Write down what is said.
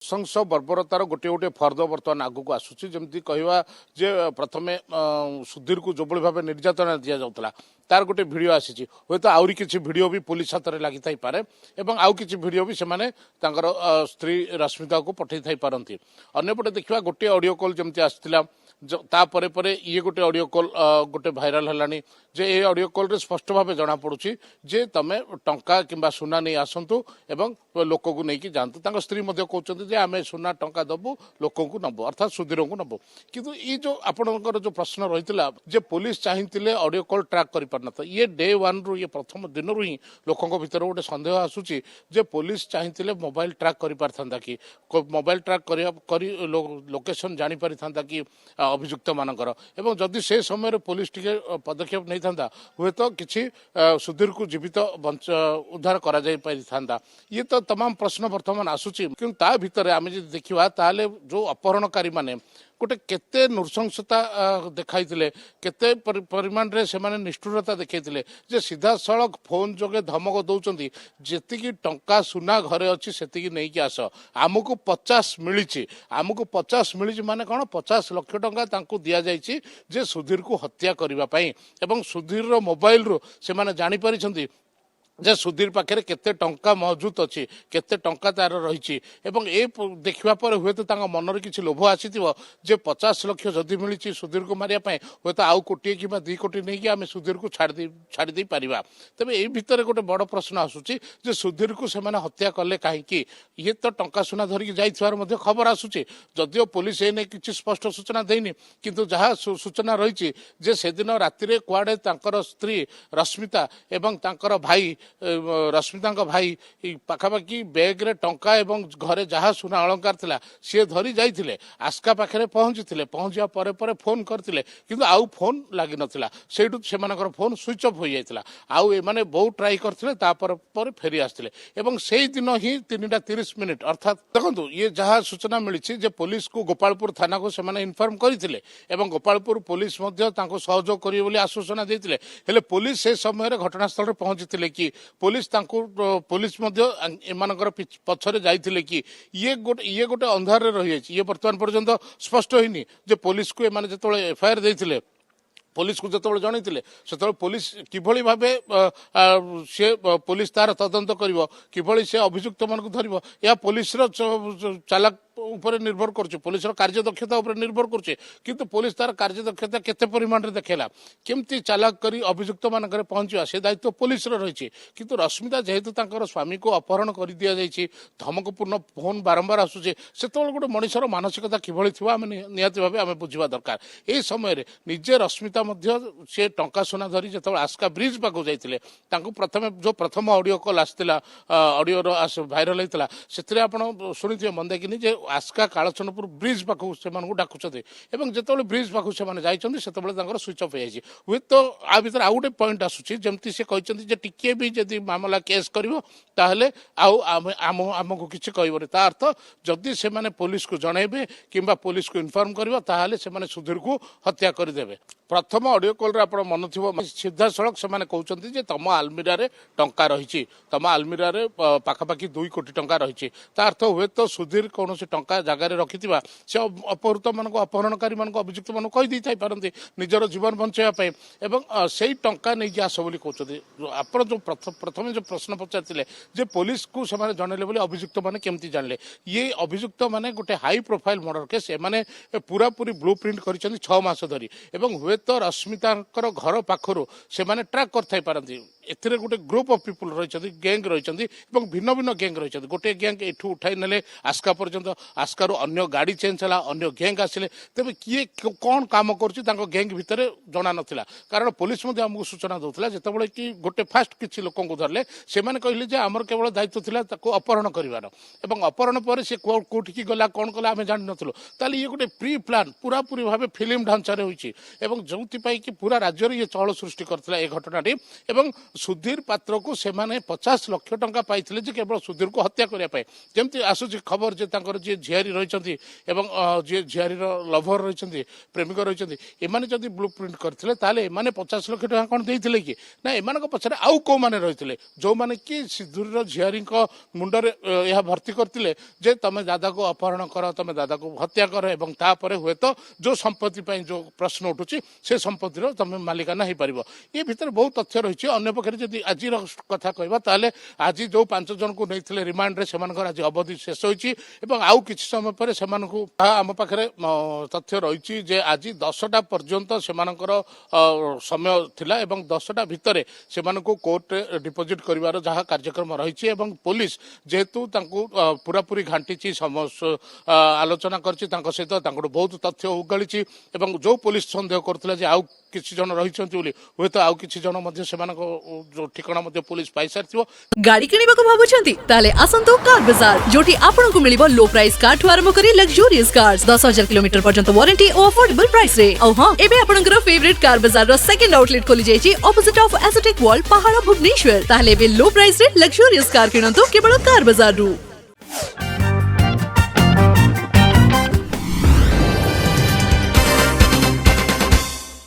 नृशंस बर्बरतार गोटे गोटे फर्द बर्तमान आगक आसूची जमती कहवा जे प्रथमे सुधीर को जो भाव निर्यातना दि जाऊला तार गोटे भिडियो आसी हूँ तो आउरी किसी भिडियो भी पुलिस हाथ में लगी पारे और आउ किसी भिडियो भी से स्त्री रश्मिता को पठे थी पारती अंपटे देखा गोटे ऑडियो कॉल जमती आसाला तापर ये गोटे ऑडियो कॉल गोटे भाइराल है जे ये ऑडियो कॉल रे स्पष्ट भाव जना पड़ुची जे तमे टंका किंबा सुना नहीं आसतु एवं लोक को लेकिन जातु स्त्री कहते जे आमे सुना टंका दबु लोक को नबु अर्थात सुधीर को नबु किंतु ये जो आपणकर जो प्रश्न रही जे पुलिस चाहिए ऑडियो कॉल ट्रैक कर पार न ये डे वन रु ये प्रथम दिन रु ही लोकों भीतर गोटे सन्देह आसूची जे पुलिस चाहिए मोबाइल ट्रैक कर पारथा कि मोबाइल ट्रैक लोकेशन जानी पारि था कि अभियुक्त मानकर एवं जदि से समय पुलिस टिके पदक्षेप नहीं था हुए तो किसी सुधीर को जीवित उद्धार करा जाई पारि था ये तो तमाम प्रश्न वर्तमान आसूची कि ता भितर आम जो देखा ताले जो अपहरणकारी माने गोटे केते नृशंसता देखाई केते परिमाण रे से माने निष्ठुरता देखाई जे सीधा सड़क फोन जोगे धमक दौरान जी टंका सुना घरे अच्छी से नहीं कि आस आमको 50 मिली आमको 50 मिली माने कौन 50 लाख टंका दि जाइए जे सुधीर को हत्या करने एवं सुधीर मोबाइल रू से माने जानी पारिछंती जे सुधीर पाखे केते टंका मौजूद अच्छी केते टंका तार रही देखा हुए तो मनर किसी लोभ आसी जे 50 लाख जदि मिली सुधीर को मारे हुए तो आउ कोटी कि 2 कोटी नहीं कि आम सुधीर को छाड़ी पार तेज ये भितर गोटे बड़ प्रश्न आसूची जे सुधीर को से हत्या कले कहीं ये तो टंका सुना धरिकी जाइथिबार खबर आसूची जदिओ पुलिस ए किसी स्पष्ट सूचना देनी किंतु जहाँ सूचना रही जे से दिन राति कुआड़े स्त्री रश्मिता एवं तांकर भाई रश्मिता भाई पाखापाखि बैग रे टंका एवं घरे जहाँ सुना अलंकार थिला सी धरी जाइथिले आस्का पाखे पहुंची पहुंचा पर फोन करथिले किंतु आउ फोन लगी नथिला सेठु सेमानकर फोन स्विच ऑफ हो जाइथिला आउ ए माने बहुत ट्राई करथिले तापर पर फेरी आस्थिले एवं सेही दिन ही 3:30 मिनिट अर्थात देखंतु ये जहाँ सूचना मिली जे पुलिस को गोपालपुर थाना को सेमाने इन्फॉर्म करथिले एवं गोपालपुर पुलिस मध्य तांको सहयोग करिवे बोली आश्वासन देथिले हेले पुलिस से समय घटनास्थल रे पहुंचीथिले कि पुलिस पुलिस एमानकर पछरे जाइथिले कि ये गोटे अंधार रे रही ये वर्तमान पर्यंत स्पष्ट होइनी जे पुलिस को एमाने जतोले एफआईआर देथिले पुलिस को जो जनईले से पुलिस किभली भावे से पुलिस तार तदंत करिवो किभली से अभियुक्त मान को धरिवो या पुलिस चालाक ऊपर निर्भर कर पुलिस कार्यदक्षता उपर निर्भर कर किंतु पुलिस तार कार्यदक्षता केते परिमाण रे देखेला केमती चालाक करी अभियुक्त मानकर पहुंचवा से दायित्व पुलिस रही किंतु रश्मिता जेहेतु तांकर स्वामी को अपहरण कर दि जाइए धमकपूर्ण फोन बारंबार आसूचे से गोटे मनुष्यर मानसिकता किभली थिबा आम निहाती भाव आम बुझा दरकार यही समय निजे रश्मिता से टंका सुना धरी जो आस्का ब्रिज पाक जाइए प्रथम जो प्रथम ऑडियो कॉल आसाला ऑडियो भाइराल होता से आप शुणी मन देखिए आस्का कालचनपुर ब्रिज पाखु से डाकुचे जो ब्रिज पाखु से जाइए स्विच ऑफ हो हुए तो आ भर आउ गोटे पॉइंट आसूची जमती से कहते टिके भी जदि मामला केस कर आमको किसी कहबनी ता अर्थ जदि से पुलिस को जनइबे किंबा पुलिस को इनफॉर्म कर सुधीर को हत्या करदे प्रथम ऑडियो कॉल रे आपण मन थी सीधा सड़क से कहते तुम आलमीरा रे टंका रही तुम आलमीरा रे पाखापाखि 2 कोटी टंका रही अर्थ हुए तो सुधीर कौन टंका जगार रखि से अपहृत मान अपहरणकारी मान अभियुक्त मान कहीदे थी पारती निजर जीवन बचाई से टंका नहीं आस बोली कहते आप जो प्रथम जो प्रश्न पचार जे पुलिस को से जनइले बोली अभियुक्त मैंने केमती जानले ये अभियुक्त मैंने गोटे हाई प्रोफाइल मर्डर केस एमाने पूरा पूरी ब्लू प्रिंट कर 6 मास धरी हुए तो रश्मिता घर पाखर से ट्रैक कर पारती एथिरे गोटे ग्रुप ऑफ पीपल रही गैंग रही भिन्न भिन्न गैंग रही गोटे गैंग एठू उठाई नेले आस्का पर्यंत आस्कार अन्य गाड़ी चेंज है अन्य गैंग आसिले तेज किए कौन काम कर गैंग भितर जना नाला कारण पुलिस आमको सूचना दूसरा जितेबाला कि गोटे फास्ट किसी लोक धरले से कहले आमर केवल दायित्व था अपहरण करार अपहरण पर सी कौटिकी गला कौन कला आम जान नुँ ताल ये गोटे प्री प्लान पूरा पूरी भाव फिल्म ढांचार होती जो कि पूरा राज्य ये चहल सृष्टि करता ए घटनाटी सुधीर पात्र को से 50 लाख टंका पाइथिले जे केवल सुधीर को हत्या करने जमी आसूची खबर जे जी झियारी रही जी झियारी लभर रही प्रेमिक रही एमाने जदि ब्लू प्रिंट करते ताले एमाने 50 लाख टंका कौन देइथिले कि ना एमानक पछरे आउ को माने रहिथिले जो माने कि सुधीर झियारी मुंडरे यह भर्ती करथिले जे तमे दादा को अपहरण कर तमे दादा को हत्या कर एवं तापर हुए तो जो संपत्ति पई जो प्रश्न उठुची से संपत्ति रो तमे मालिकाना हो पारिबो ये भीतर बहुत तथ्य रही अन्य पक्षे जदि आज कथा कहबा ताले आज जो 5 जन को नैथिले रिमांड रे सेमानकर आज अवधि शेष होईची एवं आउ किछि समय पर सेमानकु आम पाखरे तथ्य रही जे आज 10टा पर्यंत सेमानकर समय थिला एवं 10टा भितरे सेमानकु कोर्ट डिपोजिट करिवार जहाँ कार्यक्रम रही एवं पुलिस जेहेतु तांकु पूरा पूरी घांटी आलोचना करछि तांको सहित तांको बहुत तथ्य उगाड़ी एवं जो पुलिस संदेह करथिला जे आउ किछि जन रहिछन्ति बोली हुए तो आउ किछि जन मध्ये सेमानको जो ठिकाना मध्ये पुलिस पाई सारथिबो गाड़ी किनिबाको भाबुछन्ति ताले आसंतो कार बाजार जोटी आपनकु मिलिबो लो प्राइस कार ठु आरंभ करी लग्जरियस कार्स 10,000 किलोमीटर पर्यंत वारंटी और अफोर्डेबल प्राइस रे औ हां एबे आपनकर फेवरेट कार बाजार रो सेकंड आउटलेट खोली जायछि ऑपोजिट ऑफ एसोटेक वॉल पहाड़ भुवनेश्वर ताले बे लो प्राइस रे लग्जरियस कार किनंतो केवल कार बाजार रु।